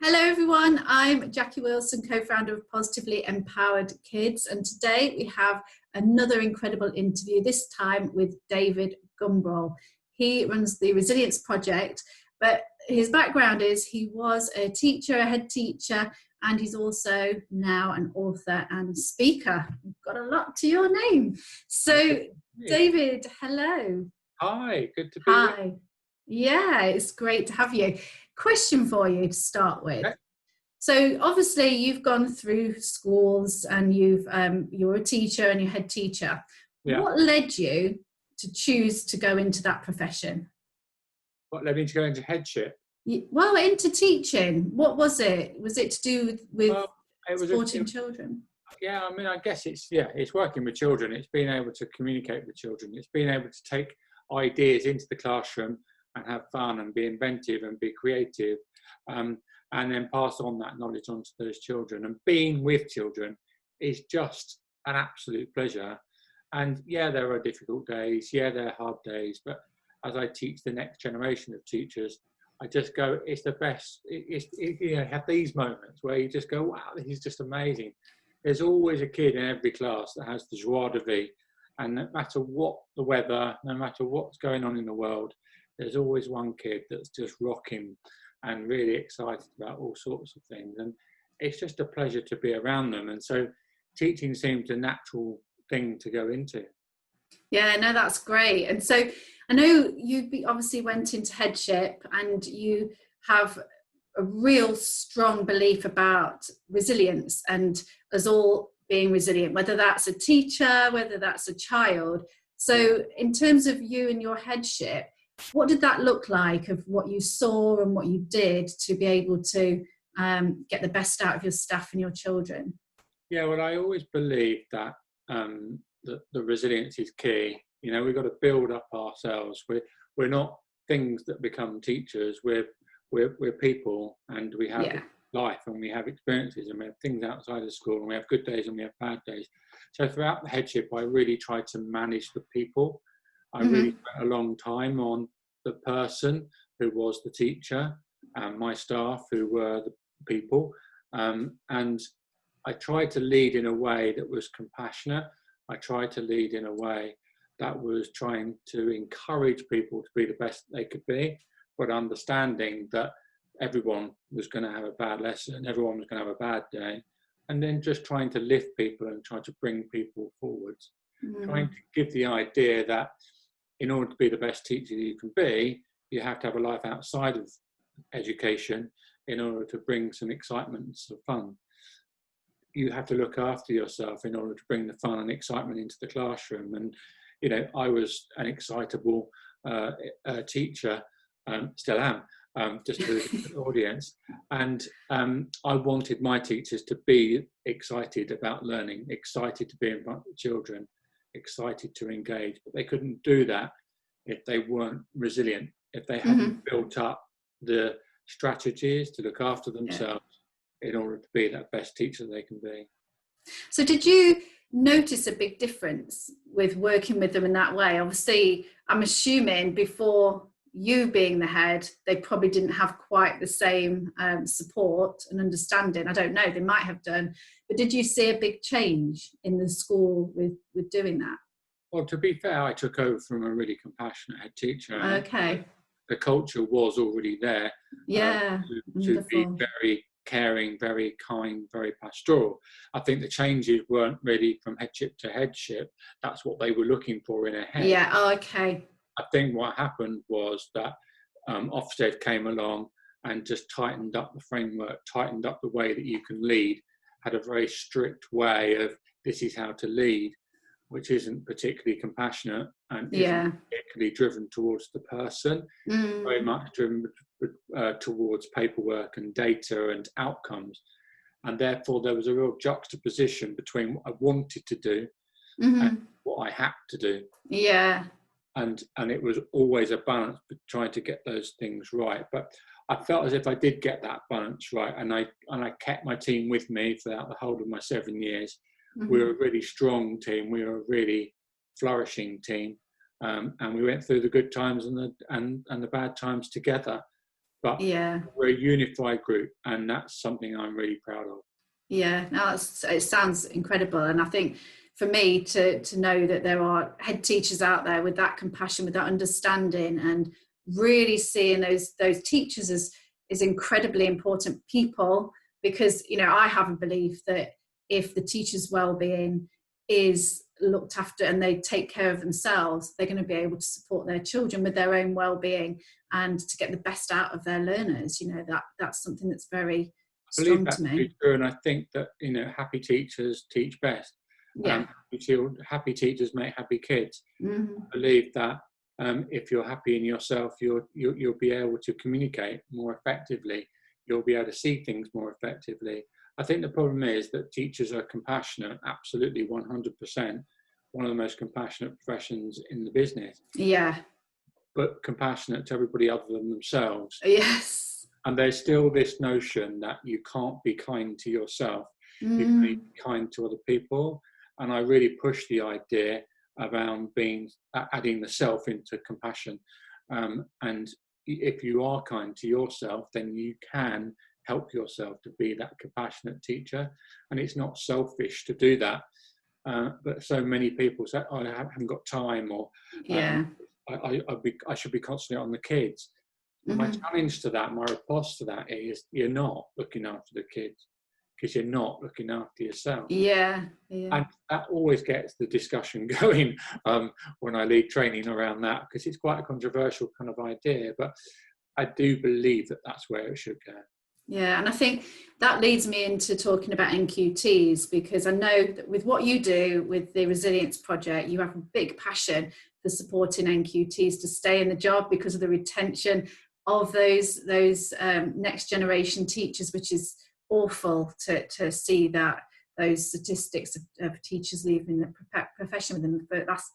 Hello everyone, I'm Jackie Wilson, co-founder of Positively Empowered Kids, and today we have another incredible interview, this time with David Gumbrell. He runs the Resilience Project, but his background is he was a teacher, a head teacher, and he's also now an author and speaker. You've got a lot to your name. So David, hello. Hi, good to be Hi. here. Yeah, it's great to have you. Question for you to start with. Okay. So obviously you've gone through schools and you're a teacher and you're head teacher. Yeah. What led you to choose to go into that profession? What led me to go into headship? Well, into teaching. What was it? Was it to do with supporting children? Yeah, I mean, I guess it's working with children. It's being able to communicate with children. It's being able to take ideas into the classroom and have fun and be inventive and be creative, and then pass on that knowledge on to those children. And being with children is just an absolute pleasure. And yeah, there are difficult days. Yeah, there are hard days. But as I teach the next generation of teachers, I just go, it's the best. Have these moments where you just go, wow, this is just amazing. There's always a kid in every class that has the joie de vivre. And no matter what the weather, no matter what's going on in the world, there's always one kid that's just rocking and really excited about all sorts of things. And it's just a pleasure to be around them. And so teaching seems a natural thing to go into. Yeah, no, that's great. And so I know you obviously went into headship and you have a real strong belief about resilience and us all being resilient, whether that's a teacher, whether that's a child. So in terms of you and your headship, what did that look like of what you saw and what you did to be able to get the best out of your staff and your children? Yeah, well, I always believe that the resilience is key. You know, we've got to build up ourselves. We're not things that become teachers. We're people, and we have life, and we have experiences, and we have things outside of school, and we have good days and we have bad days. So throughout the headship, I really tried to manage the people. I really spent a long time on the person who was the teacher and my staff who were the people. And I tried to lead in a way that was compassionate. I tried to lead in a way that was trying to encourage people to be the best they could be, but understanding that everyone was going to have a bad lesson, everyone was going to have a bad day, and then just trying to lift people and try to bring people forwards. Trying to give the idea that in order to be the best teacher you can be, you have to have a life outside of education in order to bring some excitement and some fun. You have to look after yourself in order to bring the fun and excitement into the classroom. And, you know, I was an excitable teacher, still am, just to the audience. And I wanted my teachers to be excited about learning, excited to be in front of the children, excited to engage, but they couldn't do that if they weren't resilient, if they hadn't built up the strategies to look after themselves in order to be that best teacher they can be. So did you notice a big difference with working with them in that way? Obviously, I'm assuming before you being the head, they probably didn't have quite the same support and understanding. I don't know, they might have done. But did you see a big change in the school with doing that? Well, to be fair, I took over from a really compassionate head teacher. Okay. The culture was already there. Yeah. To be very caring, very kind, very pastoral. I think the changes weren't really from headship to headship. That's what they were looking for in a head. Yeah, oh, okay. I think what happened was that Ofsted came along and just tightened up the framework, tightened up the way that you can lead, had a very strict way of this is how to lead, which isn't particularly compassionate and isn't particularly driven towards the person, very much driven towards paperwork and data and outcomes. And therefore there was a real juxtaposition between what I wanted to do and what I had to do. Yeah. And it was always a balance trying to get those things right. But I felt as if I did get that balance right, and I kept my team with me throughout the whole of my 7 years. We were a really strong team. We were a really flourishing team, and we went through the good times and the bad times together. but Yeah. we're a unified group, and that's something I'm really proud of. Yeah, no, it sounds incredible. And I think for me to know that there are head teachers out there with that compassion, with that understanding, and really seeing those teachers as incredibly important people, because, you know, I have a belief that if the teacher's well-being is looked after and they take care of themselves, they're going to be able to support their children with their own well-being and to get the best out of their learners. You know, that's something that's very I believe strong that's to really me. true, and I think that, you know, happy teachers teach best. Yeah. Happy teachers make happy kids. Mm-hmm. I believe that if you're happy in yourself, you'll be able to communicate more effectively. You'll be able to see things more effectively. I think the problem is that teachers are compassionate, absolutely 100%, one of the most compassionate professions in the business, Yeah. but compassionate to everybody other than themselves. Yes. And there's still this notion that you can't be kind to yourself, you can be kind to other people. And I really push the idea around adding the self into compassion. And if you are kind to yourself, then you can help yourself to be that compassionate teacher. And it's not selfish to do that. But so many people say, oh, I haven't got time, or Yeah. I should be concentrating on the kids. And my challenge to that, my response to that is, you're not looking after the kids because you're not looking after yourself. Yeah. Yeah. And that always gets the discussion going when I lead training around that, because it's quite a controversial kind of idea, but I do believe that that's where it should go. Yeah, and I think that leads me into talking about NQTs, because I know that with what you do with the Resilience Project, you have a big passion for supporting NQTs to stay in the job because of the retention of those next generation teachers, which is awful to see that those statistics of teachers leaving the profession within the last,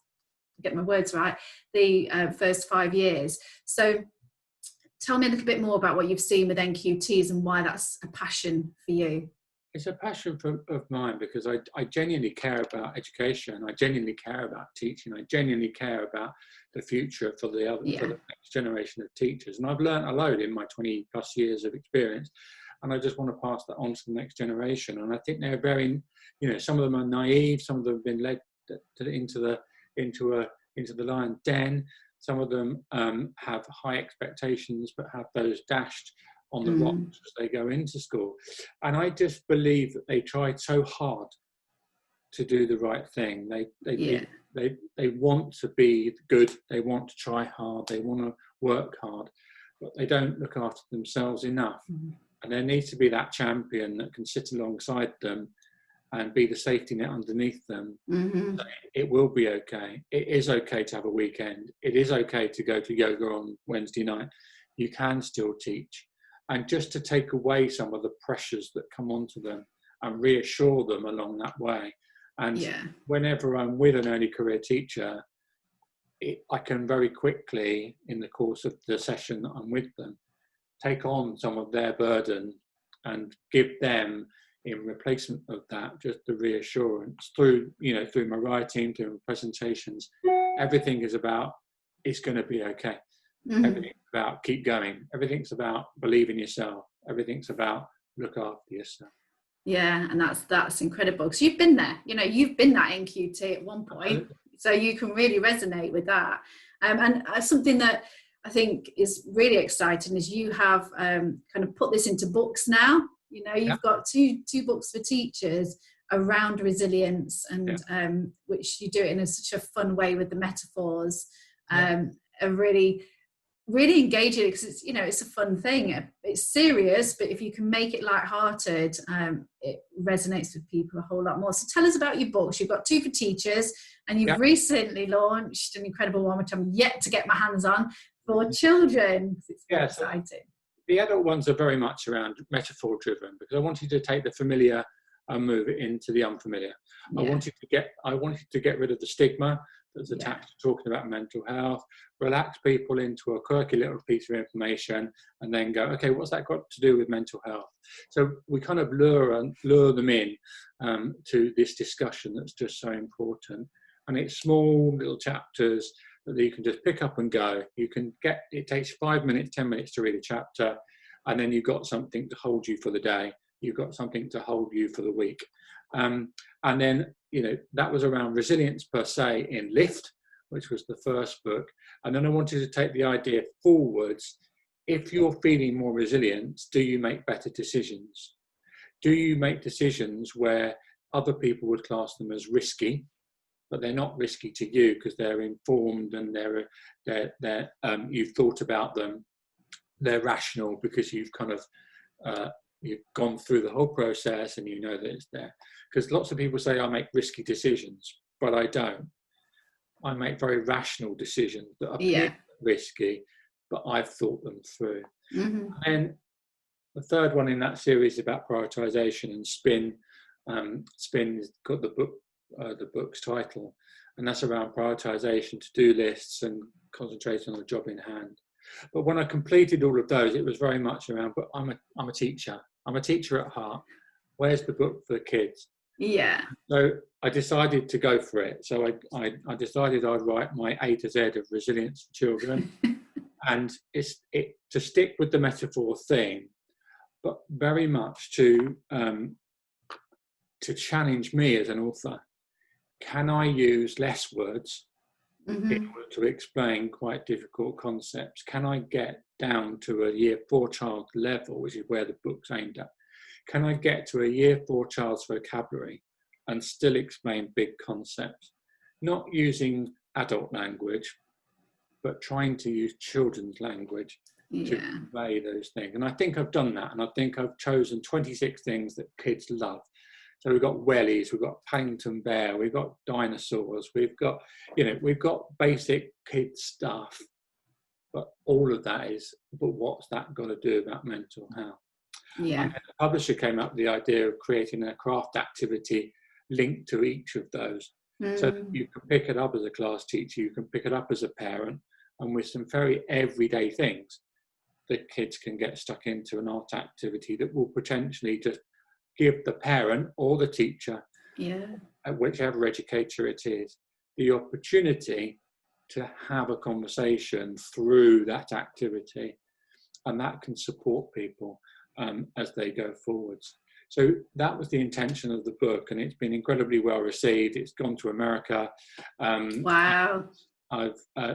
get my words right, the first 5 years. So tell me a little bit more about what you've seen with NQTs and why that's a passion for you. It's a passion of mine because I genuinely care about education. I genuinely care about teaching. I genuinely care about the future for the next generation of teachers. And I've learned a load in my 20 plus years of experience. And I just want to pass that on to the next generation. And I think they're very, you know, some of them are naive. Some of them have been led into the lion's den. Some of them have high expectations, but have those dashed on the rocks as they go into school. And I just believe that they tried so hard to do the right thing. They want to be good. They want to try hard. They want to work hard, but they don't look after themselves enough. And there needs to be that champion that can sit alongside them and be the safety net underneath them. So it will be okay. It is okay to have a weekend. It is okay to go to yoga on Wednesday night. You can still teach. And just to take away some of the pressures that come onto them and reassure them along that way. And whenever I'm with an early career teacher, I can very quickly, in the course of the session that I'm with them, take on some of their burden and give them, in replacement of that, just the reassurance through my writing, through my presentations. Everything is about, it's going to be okay. Everything's about keep going. Everything's about believe in yourself. Everything's about look after yourself. Yeah, and that's incredible, because you've been there. You know, you've been that NQT at one point, so you can really resonate with that. And something that I think is really exciting is you have kind of put this into books now. You know, you've got two books for teachers around resilience, and which you do it in such a fun way with the metaphors, and really engaging, because it's, you know, it's a fun thing. It's serious, but if you can make it lighthearted, it resonates with people a whole lot more. So tell us about your books. You've got two for teachers, and you've recently launched an incredible one, which I'm yet to get my hands on, for children. It's very exciting. So the adult ones are very much around metaphor driven, because I wanted to take the familiar and move it into the unfamiliar. I wanted to get rid of the stigma that's attached to talking about mental health, relax people into a quirky little piece of information, and then go, okay, what's that got to do with mental health? So we kind of lure them in to this discussion that's just so important. And it's small little chapters that you can just pick up and go. It takes 5 minutes, 10 minutes to read a chapter. and then you've got something to hold you for the day. You've got something to hold you for the week. And then, that was around resilience per se in Lift, which was the first book. And then I wanted to take the idea forwards. If you're feeling more resilient, do you make better decisions? Do you make decisions where other people would class them as risky, but they're not risky to you because they're informed and you've thought about them. They're rational because you've kind of you've gone through the whole process and you know that it's there. Because lots of people say I make risky decisions, but I don't. I make very rational decisions that appear risky, but I've thought them through. Mm-hmm. And the third one in that series is about prioritization, and Spin. Spin has got the book's title, and that's around prioritization, to-do lists, and concentrating on the job in hand. But when I completed all of those, it was very much around, but I'm a teacher. I'm a teacher at heart. Where's the book for the kids? Yeah. So I decided to go for it. So I decided I'd write my A to Z of resilience for children. And it's to stick with the metaphor theme, but very much to challenge me as an author. Can I use less words in order to explain quite difficult concepts? Can I get down to a year 4 child level, which is where the book's aimed at? Can I get to a year 4 child's vocabulary and still explain big concepts? Not using adult language, but trying to use children's language to convey those things. And I think I've done that. And I think I've chosen 26 things that kids love. So we've got wellies, we've got Paddington Bear, we've got dinosaurs, we've got basic kid stuff. But all of that but what's that got to do about mental health? Yeah. And the publisher came up with the idea of creating a craft activity linked to each of those. So that you can pick it up as a class teacher, you can pick it up as a parent, and with some very everyday things, the kids can get stuck into an art activity that will potentially just give the parent or the teacher, whichever educator it is, the opportunity to have a conversation through that activity, and that can support people as they go forwards. So that was the intention of the book, and it's been incredibly well received. It's gone to America. Wow.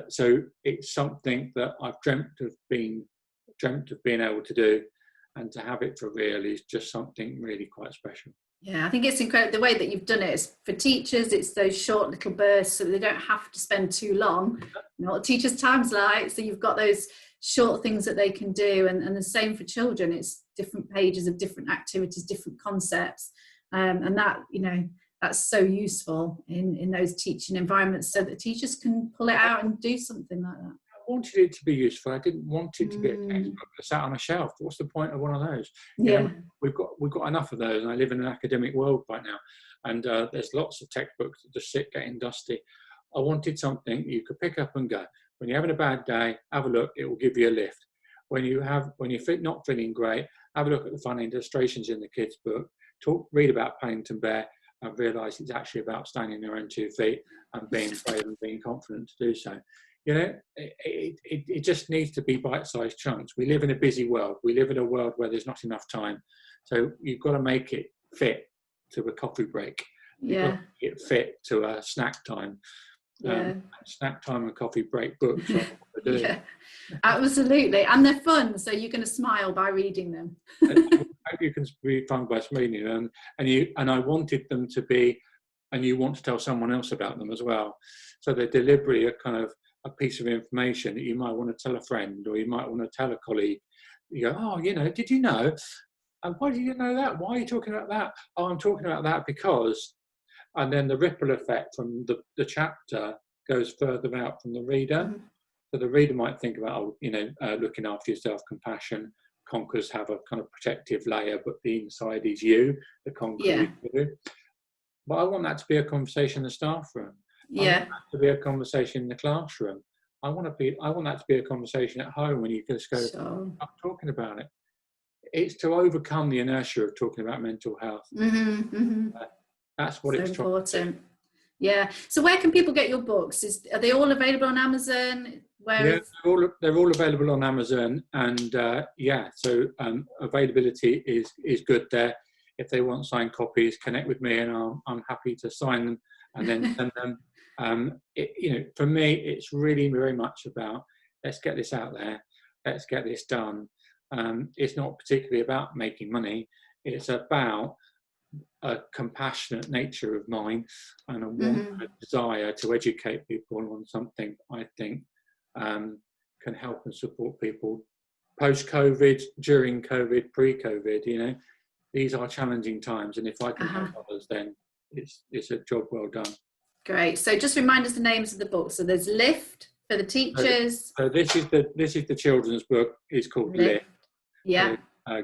So it's something that I've dreamt of being able to do, and to have it for real is just something really quite special. Yeah, I think it's incredible the way that you've done it. Is for teachers, it's those short little bursts so they don't have to spend too long. You know what teachers' time's like, so you've got those short things that they can do, and the same for children. It's different pages of different activities, different concepts, and that that's so useful in those teaching environments, so that teachers can pull it out and do something like that. I wanted it to be useful. I didn't want it to be a textbook that sat on a shelf. What's the point of one of those? We've got enough of those, and I live in an academic world right now, and there's lots of textbooks that just sit getting dusty. I wanted something you could pick up and go. When you're having a bad day, have a look. It will give you a lift. When you're not feeling great, have a look at the fun illustrations in the kids' book. Read about Paddington Bear, and realise it's actually about standing on your own 2 feet and being brave and being confident to do so. It just needs to be bite-sized chunks. We live in a busy world. We live in a world where there's not enough time. So you've got to make it fit to a coffee break. You've got to make it fit to a snack time. Snack time and coffee break books. Yeah, absolutely. And they're fun, so you're going to smile by reading them. You can be fun by reading them. And I wanted them to be, and you want to tell someone else about them as well. So they're deliberately a piece of information that you might want to tell a friend, or you might want to tell a colleague. You go, oh, did you know? And why do you know that? Why are you talking about that? Oh, I'm talking about that because, and then the ripple effect from the chapter goes further out from the reader. So the reader might think about, looking after yourself, compassion. Conquerors have a kind of protective layer, but the inside is you, the conqueror is you. But I want that to be a conversation in the staff room. I want that to be a conversation in the classroom. I want that to be a conversation at home when you just go, stop talking about it. It's to overcome the inertia of talking about mental health. That's what it's important. Yeah. So where can people get your books? Are they all available on Amazon? Where Yeah, is... they're all available on Amazon, and so availability is good there. If they want signed copies, connect with me, and I'm happy to sign them and then send them. For me, it's really very much about, let's get this out there, let's get this done. It's not particularly about making money. It's about a compassionate nature of mine and a want, a desire to educate people on something I think can help and support people post-COVID, during COVID, pre-COVID. These are challenging times, and if I can help others, then it's a job well done. Great. So just remind us the names of the books. So there's Lift for the teachers. So this is the children's book. It's called Lift. Yeah.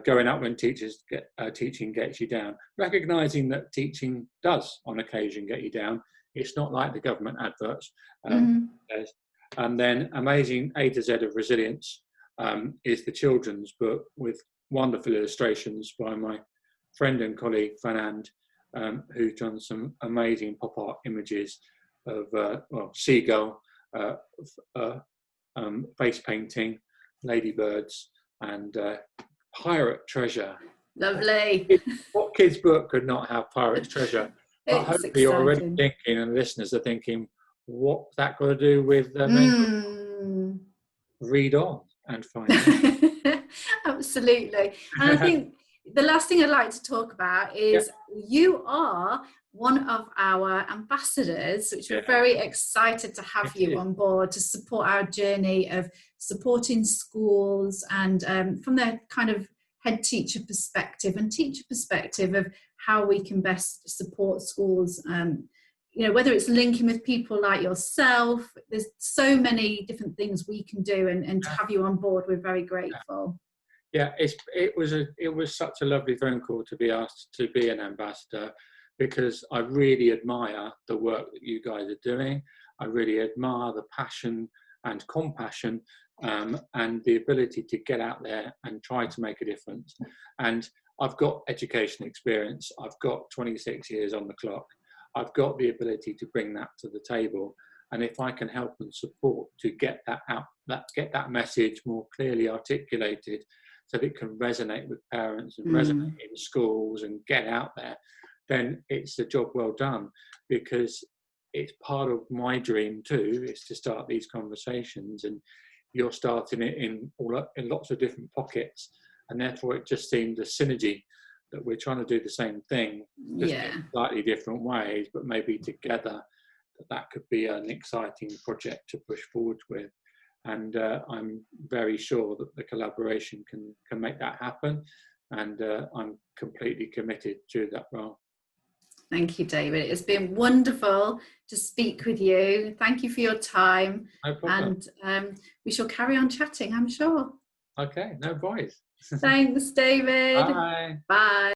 Going up when teaching gets you down. Recognising that teaching does on occasion get you down. It's not like the government adverts. And then Amazing A to Z of Resilience is the children's book with wonderful illustrations by my friend and colleague Fernand, who's done some amazing pop art images of seagull, face painting, ladybirds, and pirate treasure. Lovely. What kids' book could not have pirate's treasure? But hopefully you're already thinking, and listeners are thinking, what's that got to do with read on and find out. Absolutely. And I think the last thing I'd like to talk about is you are one of our ambassadors, which we're very excited to have you on board to support our journey of supporting schools and from the kind of head teacher perspective and teacher perspective of how we can best support schools. Whether it's linking with people like yourself, there's so many different things we can do, and to have you on board, we're very grateful. Yeah, it was such a lovely phone call to be asked to be an ambassador, because I really admire the work that you guys are doing. I really admire the passion and compassion and the ability to get out there and try to make a difference. And I've got education experience. I've got 26 years on the clock. I've got the ability to bring that to the table. And if I can help and support to get that out, get that message more clearly articulated so that it can resonate with parents and resonate in schools and get out there, then it's a job well done, because it's part of my dream too, is to start these conversations, and you're starting it in lots of different pockets, and therefore it just seemed a synergy that we're trying to do the same thing, just in slightly different ways, but maybe together that could be an exciting project to push forward with. And I'm very sure that the collaboration can make that happen, and I'm completely committed to that role. Thank you, David. It's been wonderful to speak with you. Thank you for your time. No problem. And we shall carry on chatting, I'm sure. Okay, no worries. Thanks, David. Bye. Bye.